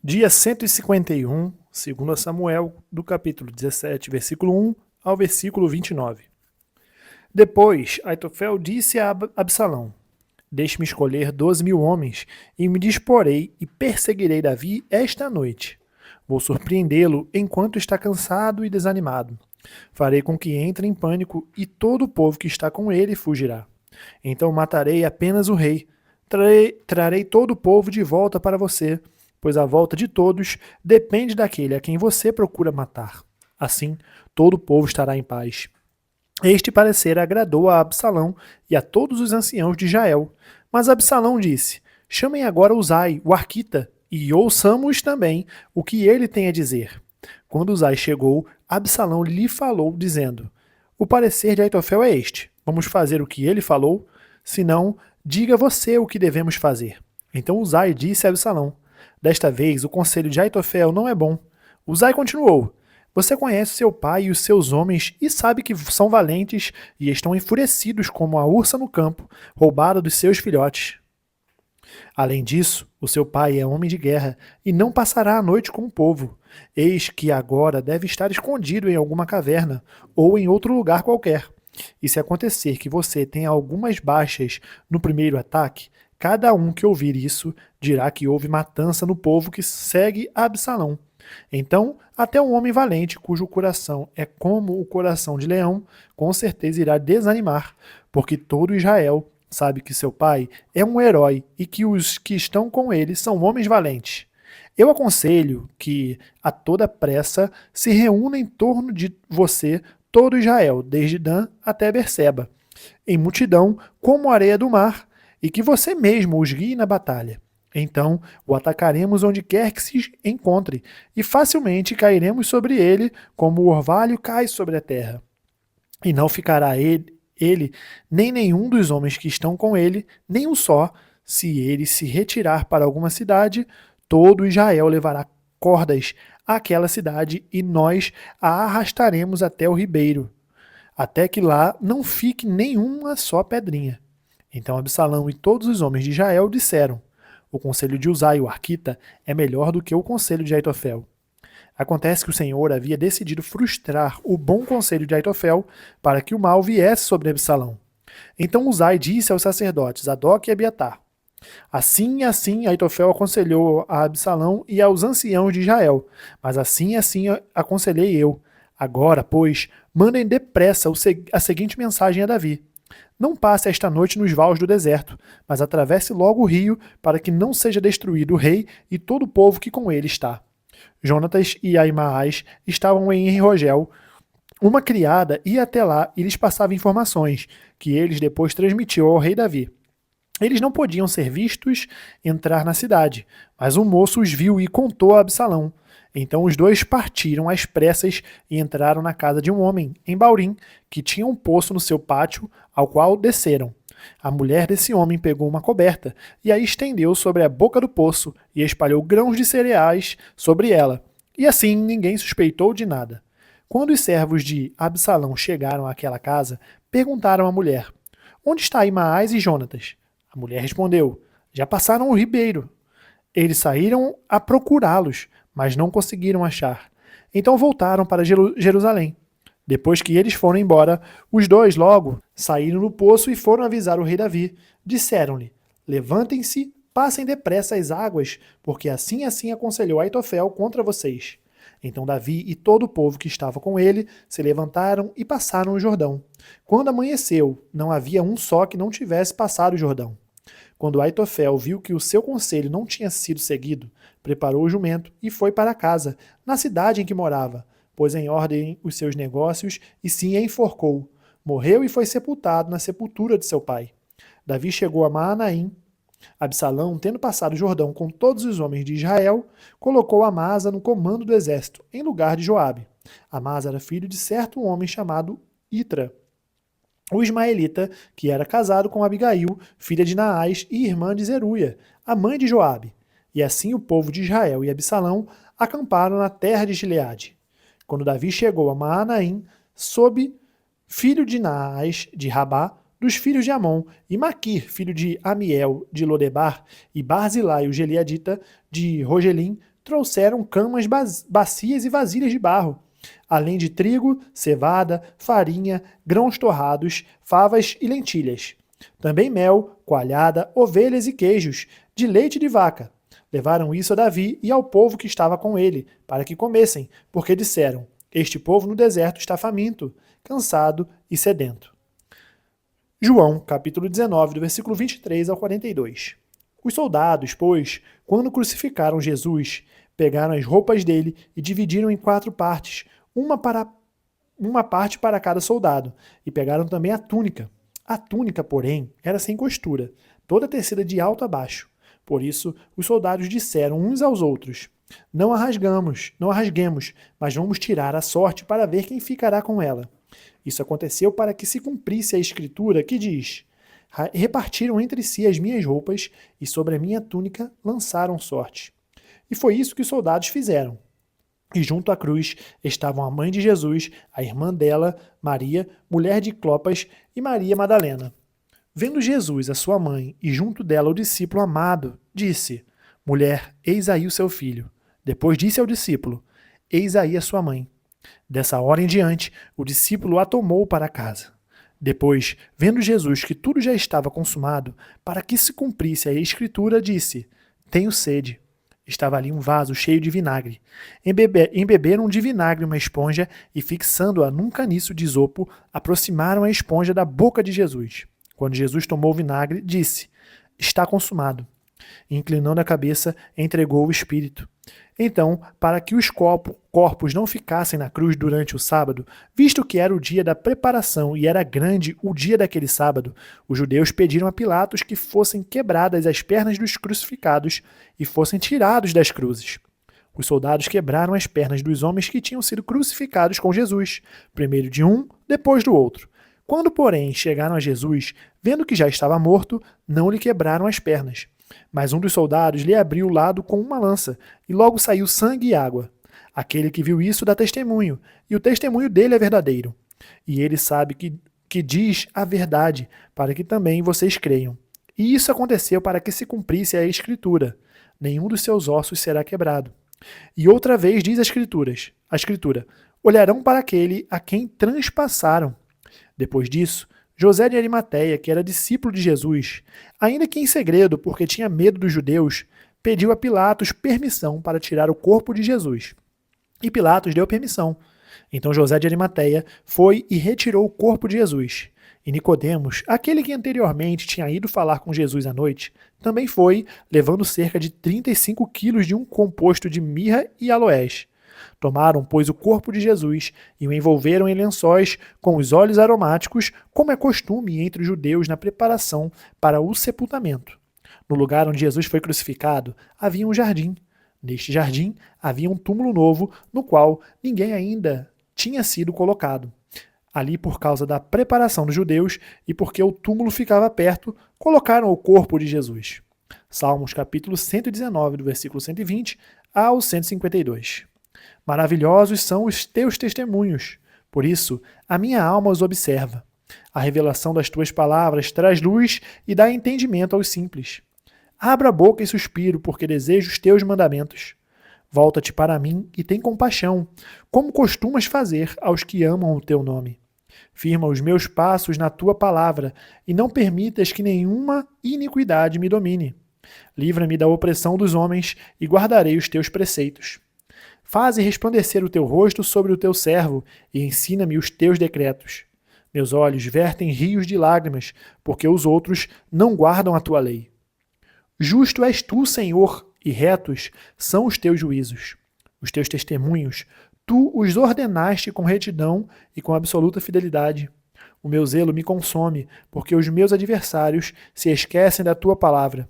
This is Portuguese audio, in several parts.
Dia 151, segundo Samuel, do capítulo 17, versículo 1 ao versículo 29. Depois, Aitofel disse a Absalão: Deixe-me escolher 12.000 homens, e me disporei e perseguirei Davi esta noite. Vou surpreendê-lo enquanto está cansado e desanimado. Farei com que entre em pânico e todo o povo que está com ele fugirá. Então matarei apenas o rei. Trarei todo o povo de volta para você, pois a volta de todos depende daquele a quem você procura matar. Assim, todo o povo estará em paz. Este parecer agradou a Absalão e a todos os anciãos de Israel. Mas Absalão disse: Chamem agora Uzai, o arquita, e ouçamos também o que ele tem a dizer. Quando Uzai chegou, Absalão lhe falou, dizendo: O parecer de Aitofel é este. Vamos fazer o que ele falou? Se não, diga você o que devemos fazer. Então Uzai disse a Absalão: Desta vez o conselho de Aitofel não é bom. Uzai continuou: Você conhece seu pai e os seus homens e sabe que são valentes e estão enfurecidos como a ursa no campo, roubada dos seus filhotes. Além disso, o seu pai é homem de guerra e não passará a noite com o povo. Eis que agora deve estar escondido em alguma caverna ou em outro lugar qualquer. E se acontecer que você tenha algumas baixas no primeiro ataque, cada um que ouvir isso dirá que houve matança no povo que segue Absalão. Então, até um homem valente, cujo coração é como o coração de leão, com certeza irá desanimar, porque todo Israel sabe que seu pai é um herói e que os que estão com ele são homens valentes. Eu aconselho que, a toda pressa, se reúna em torno de você todo Israel, desde Dan até Berseba, em multidão como a areia do mar, e que você mesmo os guie na batalha. Então o atacaremos onde quer que se encontre, e facilmente cairemos sobre ele, como o orvalho cai sobre a terra. E não ficará ele, nem nenhum dos homens que estão com ele, nem um só. Se ele se retirar para alguma cidade, todo Israel levará cordas àquela cidade e nós a arrastaremos até o ribeiro, até que lá não fique nenhuma só pedrinha. Então Absalão e todos os homens de Israel disseram: O conselho de Uzai, o arquita, é melhor do que o conselho de Aitofel. Acontece que o Senhor havia decidido frustrar o bom conselho de Aitofel para que o mal viesse sobre Absalão. Então Uzai disse aos sacerdotes Adoc e Abiatar: Assim e assim Aitofel aconselhou a Absalão e aos anciãos de Israel, mas assim e assim aconselhei eu. Agora, pois, mandem depressa a seguinte mensagem a Davi: Não passe esta noite nos vales do deserto, mas atravesse logo o rio, para que não seja destruído o rei e todo o povo que com ele está. Jonatas e Aimaas estavam em Rogel. Uma criada ia até lá e lhes passava informações, que eles depois transmitiam ao rei Davi. Eles não podiam ser vistos entrar na cidade, mas um moço os viu e contou a Absalão. Então os dois partiram às pressas e entraram na casa de um homem, em Baurim, que tinha um poço no seu pátio, ao qual desceram. A mulher desse homem pegou uma coberta e a estendeu sobre a boca do poço e espalhou grãos de cereais sobre ela. E assim ninguém suspeitou de nada. Quando os servos de Absalão chegaram àquela casa, perguntaram à mulher: Onde está Aimaas e Jonatas? A mulher respondeu: Já passaram o ribeiro. Eles saíram a procurá-los, mas não conseguiram achar. Então voltaram para Jerusalém. Depois que eles foram embora, os dois logo saíram no poço e foram avisar o rei Davi. Disseram-lhe: Levantem-se, passem depressa as águas, porque assim aconselhou Aitofel contra vocês. Então Davi e todo o povo que estava com ele se levantaram e passaram o Jordão. Quando amanheceu, não havia um só que não tivesse passado o Jordão. Quando Aitofel viu que o seu conselho não tinha sido seguido, preparou o jumento e foi para casa, na cidade em que morava, pôs em ordem os seus negócios e se enforcou. Morreu e foi sepultado na sepultura de seu pai. Davi chegou a Maanaim. Absalão, tendo passado o Jordão com todos os homens de Israel, colocou Amasa no comando do exército, em lugar de Joabe. Amasa era filho de certo homem chamado Itra, o ismaelita, que era casado com Abigail, filha de Naás e irmã de Zeruia, a mãe de Joabe. E assim o povo de Israel e Absalão acamparam na terra de Gileade. Quando Davi chegou a Maanaim, sob filho de Naás, de Rabá, dos filhos de Amon, e Maquir, filho de Amiel, de Lodebar, e Barzilai, o Gileadita, de Rogelim, trouxeram camas, bacias e vasilhas de barro, além de trigo, cevada, farinha, grãos torrados, favas e lentilhas. Também mel, coalhada, ovelhas e queijos, de leite de vaca. Levaram isso a Davi e ao povo que estava com ele, para que comessem, porque disseram: Este povo no deserto está faminto, cansado e sedento. João, capítulo 19, do versículo 23 ao 42. Os soldados, pois, quando crucificaram Jesus, pegaram as roupas dele e dividiram em 4 partes, uma parte para cada soldado, e pegaram também a túnica. A túnica, porém, era sem costura, toda tecida de alto a baixo. Por isso, os soldados disseram uns aos outros: não a rasguemos, mas vamos tirar a sorte para ver quem ficará com ela. Isso aconteceu para que se cumprisse a escritura que diz: repartiram entre si as minhas roupas e sobre a minha túnica lançaram sorte. E foi isso que os soldados fizeram. E junto à cruz estavam a mãe de Jesus, a irmã dela, Maria, mulher de Clopas, e Maria Madalena. Vendo Jesus, a sua mãe, e junto dela o discípulo amado, disse: Mulher, eis aí o seu filho. Depois disse ao discípulo: Eis aí a sua mãe. Dessa hora em diante, o discípulo a tomou para casa. Depois, vendo Jesus que tudo já estava consumado, para que se cumprisse a escritura, disse: Tenho sede. Estava ali um vaso cheio de vinagre. Embeberam de vinagre uma esponja e, fixando-a num caniço de isopo, aproximaram a esponja da boca de Jesus. Quando Jesus tomou o vinagre, disse: Está consumado. E, inclinando a cabeça, entregou o espírito. Então, para que os corpos não ficassem na cruz durante o sábado, visto que era o dia da preparação e era grande o dia daquele sábado, os judeus pediram a Pilatos que fossem quebradas as pernas dos crucificados e fossem tirados das cruzes. Os soldados quebraram as pernas dos homens que tinham sido crucificados com Jesus, primeiro de um, depois do outro. Quando, porém, chegaram a Jesus, vendo que já estava morto, não lhe quebraram as pernas. Mas um dos soldados lhe abriu o lado com uma lança, e logo saiu sangue e água. Aquele que viu isso dá testemunho, e o testemunho dele é verdadeiro. E ele sabe que diz a verdade, para que também vocês creiam. E isso aconteceu para que se cumprisse a Escritura: nenhum dos seus ossos será quebrado. E outra vez diz a Escritura: olharão para aquele a quem transpassaram. Depois disso, José de Arimateia, que era discípulo de Jesus, ainda que em segredo, porque tinha medo dos judeus, pediu a Pilatos permissão para tirar o corpo de Jesus. E Pilatos deu permissão. Então José de Arimateia foi e retirou o corpo de Jesus. E Nicodemos, aquele que anteriormente tinha ido falar com Jesus à noite, também foi, levando cerca de 35 quilos de um composto de mirra e aloés. Tomaram, pois, o corpo de Jesus e o envolveram em lençóis com os óleos aromáticos, como é costume entre os judeus na preparação para o sepultamento. No lugar onde Jesus foi crucificado, havia um jardim. Neste jardim havia um túmulo novo, no qual ninguém ainda tinha sido colocado. Ali, por causa da preparação dos judeus e porque o túmulo ficava perto, colocaram o corpo de Jesus. Salmos capítulo 119, do versículo 120 ao 152. Maravilhosos são os teus testemunhos, por isso a minha alma os observa. A revelação das tuas palavras traz luz e dá entendimento aos simples. Abra a boca e suspiro, porque desejo os teus mandamentos. Volta-te para mim e tem compaixão, como costumas fazer aos que amam o teu nome. Firma os meus passos na tua palavra e não permitas que nenhuma iniquidade me domine. Livra-me da opressão dos homens e guardarei os teus preceitos. Faze resplandecer o teu rosto sobre o teu servo e ensina-me os teus decretos. Meus olhos vertem rios de lágrimas, porque os outros não guardam a tua lei. Justo és tu, Senhor, e retos são os teus juízos. Os teus testemunhos, tu os ordenaste com retidão e com absoluta fidelidade. O meu zelo me consome, porque os meus adversários se esquecem da tua palavra.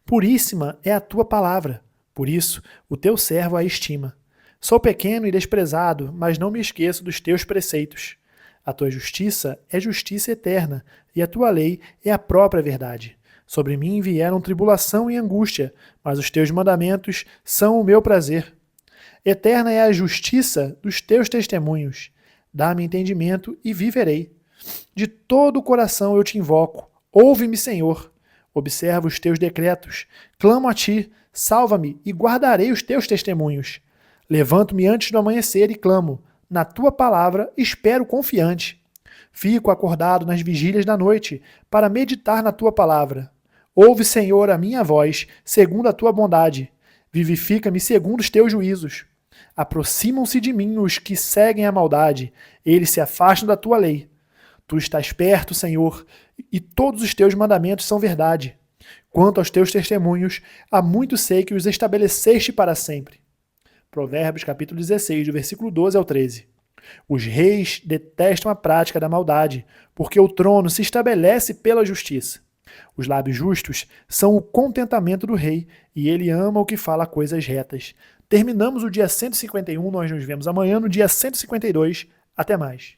Puríssima é a tua palavra, por isso o teu servo a estima. Sou pequeno e desprezado, mas não me esqueço dos teus preceitos. A tua justiça é justiça eterna, e a tua lei é a própria verdade. Sobre mim vieram tribulação e angústia, mas os teus mandamentos são o meu prazer. Eterna é a justiça dos teus testemunhos. Dá-me entendimento e viverei. De todo o coração eu te invoco. Ouve-me, Senhor. Observa os teus decretos. Clamo a ti. Salva-me e guardarei os teus testemunhos. Levanto-me antes do amanhecer e clamo. Na tua palavra espero confiante. Fico acordado nas vigílias da noite para meditar na tua palavra. Ouve, Senhor, a minha voz, segundo a tua bondade. Vivifica-me segundo os teus juízos. Aproximam-se de mim os que seguem a maldade. Eles se afastam da tua lei. Tu estás perto, Senhor, e todos os teus mandamentos são verdade. Quanto aos teus testemunhos, há muito sei que os estabeleceste para sempre. Provérbios capítulo 16, do versículo 12 ao 13. Os reis detestam a prática da maldade, porque o trono se estabelece pela justiça. Os lábios justos são o contentamento do rei, e ele ama o que fala coisas retas. Terminamos o dia 151, nós nos vemos amanhã no dia 152. Até mais.